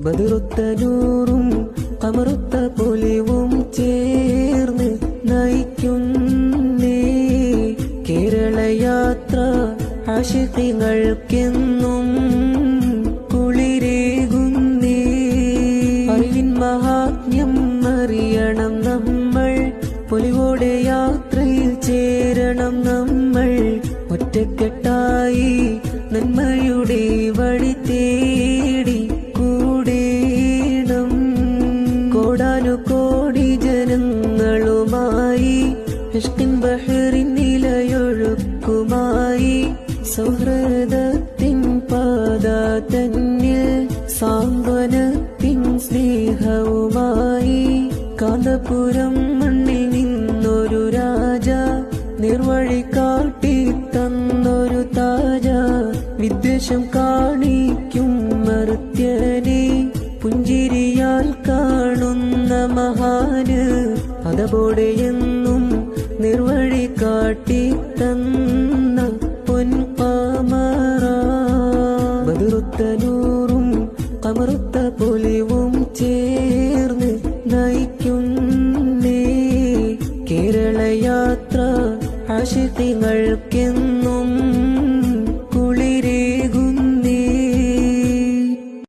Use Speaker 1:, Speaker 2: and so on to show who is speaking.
Speaker 1: ബദറുത്ത നൂറും കമറുത്ത പൊലിവും ചേർന്ന് നയിക്കുന്നേ കേരളയാത്ര ആശിഖികൾക്കെന്നും കുളിരേകുന്നേ. അറിവിൻ മഹാത്മ്യം അറിയണം നമ്മൾ, പൊലിവോടെ യാത്രയിൽ ചേരണം നമ്മൾ. ഒറ്റക്കെട്ടായി നന്മയുടെ വഴി തേടി കൂടേണം. കോടാനുകോടി ജനങ്ങളുമായി ഇഷ്കിൻ ബഹറിൻ നിലയൊഴുക്കുമായി സൗഹൃദത്തിൻ പാത തന്നിൽ സാന്ത്വനത്തിൻ സ്നേഹവുമായി കാന്തപുരം മണ്ണിൽ നിന്നൊരു രാജ നിർവഴി കാട്ടി തന്നൊരു താജ. വിദ്വേഷം കാണിക്കും മർത്യനെ പുഞ്ചിരിയാൽ കാണുന്ന മഹാന് അതപോടെ എന്നും നിർവഴി കാട്ടി തന്ന പൊൻപാമറ. ബദറുത്ത നൂറും കമറുത്ത പൊലിവും ചേർന്ന് നയിക്കുന്നേ കേരളയാത്ര ആശിഖികൾക്കെന്നും